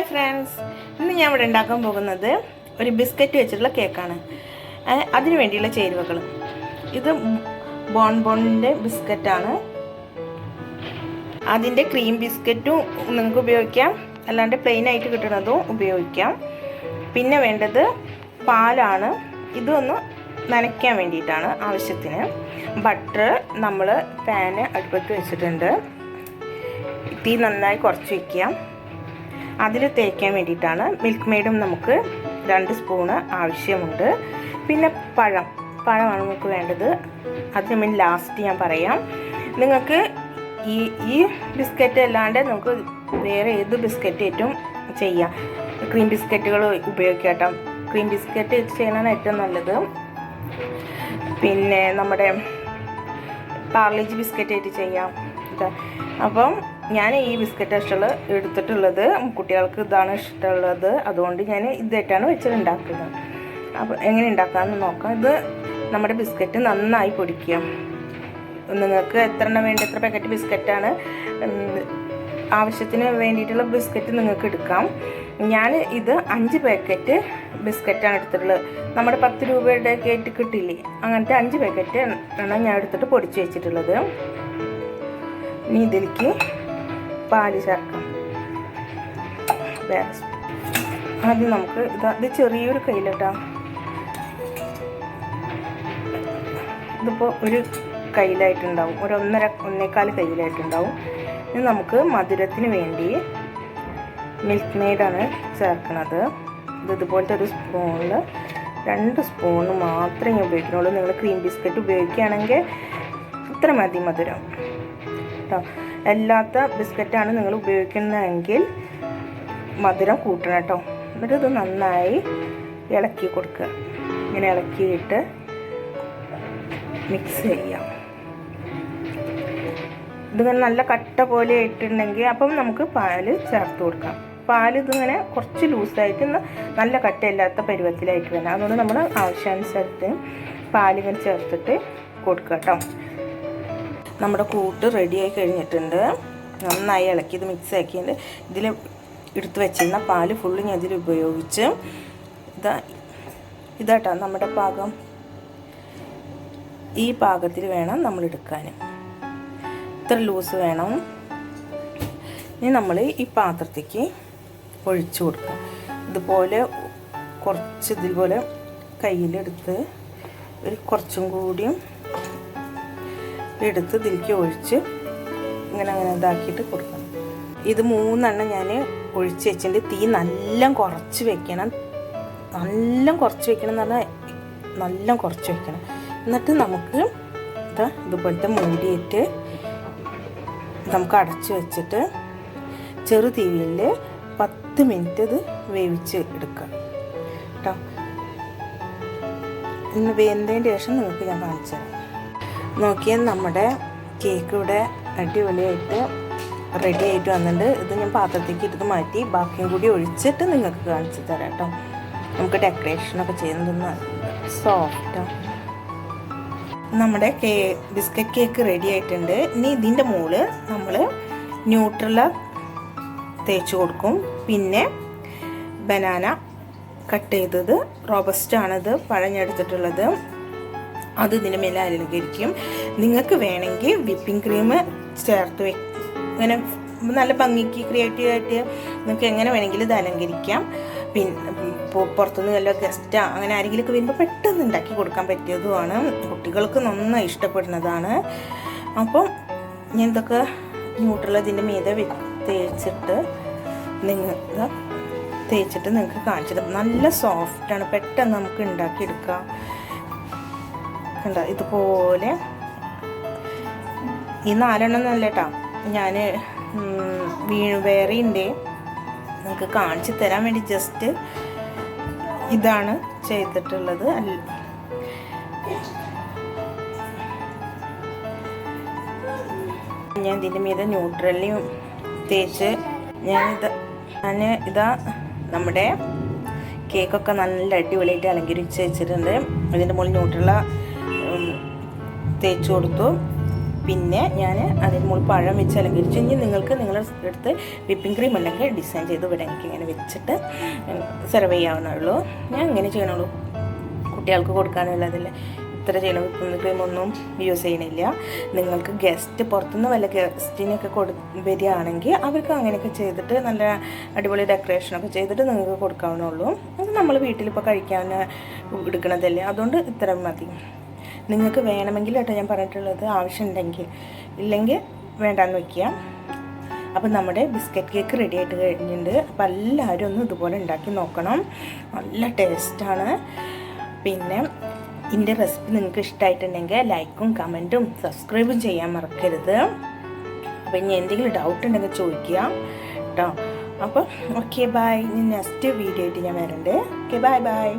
Hi friends, ഇന്ന് ഞാൻ ഇവിടെ ഉണ്ടാക്കാൻ പോകുന്നത് ഒരു ബിസ്ക്കറ്റ് വെച്ചിട്ടുള്ള കേക്കാണ്. അതിന് വേണ്ടിയുള്ള ചേരുവകൾ ഇത് ബോൺബോണിൻ്റെ ബിസ്ക്കറ്റാണ്. അതിൻ്റെ ക്രീം ബിസ്ക്കറ്റും നിങ്ങൾക്ക് ഉപയോഗിക്കാം, അല്ലാണ്ട് പ്ലെയിൻ ആയിട്ട് കിട്ടുന്നതും ഉപയോഗിക്കാം. പിന്നെ വേണ്ടത് പാലാണ്. ഇതൊന്ന് നനയ്ക്കാൻ വേണ്ടിയിട്ടാണ് ആവശ്യത്തിന്. ബട്ടർ നമ്മൾ പാന് അടുപ്പത്ത് വെച്ചിട്ടുണ്ട്. തീ നന്നായി കുറച്ച് വയ്ക്കാം. അതിൽ തേക്കാൻ വേണ്ടിയിട്ടാണ്. മിൽക്ക് മെയ്ഡും നമുക്ക് 2 സ്പൂണ് ആവശ്യമുണ്ട്. പിന്നെ പഴമാണ് നമുക്ക് വേണ്ടത്. അതിന് വേണ്ടി ലാസ്റ്റ് ഞാൻ പറയാം. നിങ്ങൾക്ക് ഈ ബിസ്ക്കറ്റ് അല്ലാണ്ട് നമുക്ക് വേറെ ഏത് ബിസ്ക്കറ്റ് ഏറ്റവും ചെയ്യാം. ക്രീം ബിസ്ക്കറ്റുകൾ ഉപയോഗിക്കാം കേട്ടോ. ക്രീം ബിസ്ക്കറ്റ് ചെയ്യണതാണ് ഏറ്റവും നല്ലത്. പിന്നെ നമ്മുടെ പാർലേജി ബിസ്ക്കറ്റ് ആയിട്ട് ചെയ്യാം. അപ്പം ഞാൻ ഈ ബിസ്ക്കറ്റ് എടുത്തിട്ടുള്ളത്. കുട്ടികൾക്ക് ഇതാണ് ഇഷ്ടമുള്ളത്, അതുകൊണ്ട് ഞാൻ ഇതായിട്ടാണ് വെച്ചിട്ടുണ്ടാക്കുന്നത്. അപ്പോൾ എങ്ങനെ ഉണ്ടാക്കാമെന്ന് നോക്കാം. ഇത് നമ്മുടെ ബിസ്ക്കറ്റ് നന്നായി പൊടിക്കുക. നിങ്ങൾക്ക് എത്ര പാക്കറ്റ് ബിസ്ക്കറ്റാണ് ആവശ്യത്തിന് വേണ്ടിയിട്ടുള്ള ബിസ്ക്കറ്റ് നിങ്ങൾക്ക് എടുക്കാം. ഞാൻ ഇത് 5 പാക്കറ്റ് ബിസ്ക്കറ്റാണ് എടുത്തിട്ടുള്ളത്. നമ്മുടെ 10 രൂപയുടെ കേക്ക് കിട്ടില്ലേ, അങ്ങനത്തെ 5 പാക്കറ്റ് ആണ് ഞാൻ എടുത്തിട്ട് പൊടിച്ച് വെച്ചിട്ടുള്ളത്. ഇനി ഇതിലേക്ക് പാല് ചേർക്കാം. ആദ്യം നമുക്ക് ഇത് ചെറിയൊരു കയ്യിലിട്ടാ. ഇതിപ്പോൾ ഒരു കയ്യിലായിട്ടുണ്ടാവും, ഒരു 1.25 കയ്യിലായിട്ടുണ്ടാവും. ഇനി നമുക്ക് മധുരത്തിന് വേണ്ടി മിൽക്ക് മെയ്ഡാണ് ചേർക്കുന്നത്. ഇതുപോലത്തെ ഒരു സ്പൂണിൽ 2 സ്പൂണ് മാത്രമേ ഉപയോഗിക്കുന്നുള്ളൂ. നിങ്ങൾ ക്രീം ബിസ്ക്കറ്റ് ഉപയോഗിക്കുകയാണെങ്കിൽ ഇത്ര മതി മധുരം കേട്ടോ. അല്ലാത്ത ബിസ്ക്കറ്റാണ് നിങ്ങൾ ഉപയോഗിക്കുന്നതെങ്കിൽ മധുരം കൂട്ടണം കേട്ടോ. എന്നിട്ട് ഇത് നന്നായി ഇളക്കി കൊടുക്കുക. ഇങ്ങനെ ഇളക്കിയിട്ട് മിക്സ് ചെയ്യാം. ഇതിങ്ങനെ നല്ല കട്ട പോലെ ഇട്ടുണ്ടെങ്കിൽ അപ്പം നമുക്ക് പാല് ചേർത്ത് കൊടുക്കാം. പാല് ഇതിങ്ങനെ കുറച്ച് ലൂസായിട്ട് നല്ല കട്ടയില്ലാത്ത പരുവത്തിലായിട്ട് വേണം. അതുകൊണ്ട് നമ്മൾ ആവശ്യാനുസരത്തിന് പാലിങ്ങനെ ചേർത്തിട്ട് കൊടുക്കുക കേട്ടോ. നമ്മുടെ കൂട്ട് റെഡിയായി കഴിഞ്ഞിട്ടുണ്ട്. നന്നായി ഇളക്കി ഇത് മിക്സ് ആക്കിയിട്ട് ഇതിൽ എടുത്ത് വെച്ചിരുന്ന പാല് ഫുള്ള് ഞാൻ ഇതിൽ ഉപയോഗിച്ച് ഇതാട്ടോ നമ്മുടെ പാകം. ഈ പാകത്തിൽ വേണം നമ്മൾ എടുക്കാൻ. ഇത്ര ലൂസ് വേണം. ഇനി നമ്മൾ ഈ പാത്രത്തേക്ക് ഒഴിച്ചു കൊടുക്കുക. ഇതുപോലെ കുറച്ച് ഇതുപോലെ കയ്യിലെടുത്ത് കുറച്ചും കൂടിയും എടുത്ത് ഇതിലേക്ക് ഒഴിച്ച് ഇങ്ങനെ ഇതാക്കിയിട്ട് കൊടുക്കണം. ഇത് 3 എണ്ണം ഞാൻ ഒഴിച്ച് വെച്ചിട്ട് തീ നല്ല കുറച്ച് വെക്കണം. നല്ല കുറച്ച് വെക്കണം എന്ന് പറഞ്ഞാൽ നല്ല കുറച്ച് വെക്കണം. എന്നിട്ട് നമുക്ക് ഇതുപോലത്തെ മൂടിയിട്ട് നമുക്ക് അടച്ച് വെച്ചിട്ട് ചെറു തീയിൽ 10 മിനിറ്റ് ഇത് വേവിച്ച് എടുക്കുക കേട്ടോ. ഇന്ന് വെന്തതിന് ശേഷം നിങ്ങൾക്ക് ഞാൻ കാണിച്ചു തരാം. നോക്കിയാൽ നമ്മുടെ കേക്ക് ഇവിടെ അടിപൊളിയായിട്ട് റെഡി ആയിട്ട് വന്നിട്ടുണ്ട്. ഇത് ഞാൻ പാത്രത്തേക്ക് എടുത്ത് മാറ്റി ബാക്കിയും കൂടി ഒഴിച്ചിട്ട് നിങ്ങൾക്ക് കാണിച്ചു തരാം കേട്ടോ. നമുക്ക് ഡെക്കറേഷനൊക്കെ ചെയ്യുന്നത് സോഫ്റ്റാണ്. നമ്മുടെ ബിസ്ക്കറ്റ് കേക്ക് റെഡി ആയിട്ടുണ്ട്. ഇനി ഇതിൻ്റെ മുകളിൽ നമ്മൾ ന്യൂട്രല തേച്ച് കൊടുക്കും. പിന്നെ ബനാന കട്ട് ചെയ്തത് റോബസ്റ്റാണിത് പഴഞ്ഞെടുത്തിട്ടുള്ളത്, അത് ഇതിൻ്റെ മേലെ അലങ്കരിക്കും. നിങ്ങൾക്ക് വേണമെങ്കിൽ വിപ്പിംഗ് ക്രീം ചേർത്ത് ഇങ്ങനെ നല്ല ഭംഗിക്ക് ക്രിയേറ്റീവായിട്ട് നിങ്ങൾക്ക് എങ്ങനെ വേണമെങ്കിലും ഇത് അലങ്കരിക്കാം. പിന്നെ പുറത്തുനിന്ന് വല്ല ഗസ്റ്റാ അങ്ങനെ ആരെങ്കിലുമൊക്കെ വരുമ്പോൾ പെട്ടെന്ന് ഉണ്ടാക്കി കൊടുക്കാൻ പറ്റിയതുമാണ്. കുട്ടികൾക്ക് നന്നായി ഇഷ്ടപ്പെടുന്നതാണ്. അപ്പം ഞാൻ ഇതൊക്കെ ന്യൂട്രൽ ഇതിൻ്റെ മീതെ തേച്ചിട്ട് നിങ്ങൾക്ക് കാണിച്ചിട്ട് നല്ല സോഫ്റ്റാണ്. പെട്ടെന്ന് നമുക്ക് ഉണ്ടാക്കിയെടുക്കാം. കണ്ടോ ഇതുപോലെ. ഈ 4 എണ്ണം നല്ല കേട്ടോ. ഞാൻ വേറെ ഉണ്ട് നിങ്ങൾക്ക് കാണിച്ചു തരാൻ വേണ്ടി ജസ്റ്റ് ഇതാണ് ചെയ്തിട്ടുള്ളത്. ഞാൻ ഇതിൻ്റെ മീതെ ന്യൂട്രലിയും തേച്ച് ഇതാ നമ്മുടെ കേക്കൊക്കെ നല്ല അടിപൊളിയായിട്ട് അലങ്കരിച്ച് വെച്ചിട്ടുണ്ട്. ഇതിൻ്റെ മുകളിൽ ന്യൂട്രല തേച്ച് കൊടുത്തു. പിന്നെ ഞാൻ അതിന് മുകളിൽ പഴം വെച്ച് അലങ്കരിച്ചു. ഇനി നിങ്ങൾക്ക് നിങ്ങളുടെ അടുത്ത് വിപ്പിംഗ് ക്രീം ഉണ്ടെങ്കിൽ ഡിസൈൻ ചെയ്ത് ഇവിടെ എനിക്ക് ഇങ്ങനെ വെച്ചിട്ട് സെർവ് ചെയ്യാവുന്നുള്ളൂ. ഞാൻ ഇങ്ങനെ ചെയ്യണുള്ളൂ, കുട്ടികൾക്ക് കൊടുക്കാനുള്ളതിൽ ഇത്ര ചെയ്യണം. വിപ്പിംഗ് ക്രീം ഒന്നും യൂസ് ചെയ്യണില്ല. നിങ്ങൾക്ക് ഗസ്റ്റ് പുറത്തുനിന്ന് വല്ല ഗസ്റ്റിനൊക്കെ വരികയാണെങ്കിൽ അവർക്ക് അങ്ങനെയൊക്കെ ചെയ്തിട്ട് നല്ല അടിപൊളി ഡെക്കറേഷനൊക്കെ ചെയ്തിട്ട് നിങ്ങൾക്ക് കൊടുക്കാവുന്നുള്ളൂ. അത് നമ്മൾ വീട്ടിലിപ്പോൾ കഴിക്കാൻ എടുക്കണതല്ലേ, അതുകൊണ്ട് ഇത്ര മതി. നിങ്ങൾക്ക് വേണമെങ്കിൽ കേട്ടോ ഞാൻ പറഞ്ഞിട്ടുള്ളത്, ആവശ്യമുണ്ടെങ്കിൽ, ഇല്ലെങ്കിൽ വേണ്ടാന്ന് വയ്ക്കുക. അപ്പം നമ്മുടെ ബിസ്ക്കറ്റ് കേക്ക് റെഡി ആയിട്ട് കഴിഞ്ഞിട്ടുണ്ട്. അപ്പോൾ എല്ലാവരും ഒന്ന് ഇതുപോലെ ഉണ്ടാക്കി നോക്കണം, നല്ല ടേസ്റ്റാണ്. പിന്നെ ഇതിൻ്റെ റെസിപ്പി നിങ്ങൾക്ക് ഇഷ്ടമായിട്ടുണ്ടെങ്കിൽ ലൈക്കും കമൻറ്റും സബ്സ്ക്രൈബും ചെയ്യാൻ മറക്കരുത്. അപ്പോൾ ഇനി എന്തെങ്കിലും ഡൗട്ട് ഉണ്ടെങ്കിൽ ചോദിക്കുക കേട്ടോ. അപ്പോൾ ഓക്കെ ബൈ. നെക്സ്റ്റ് വീഡിയോ ആയിട്ട് ഞാൻ വരണ്ട്. Okay bye bye.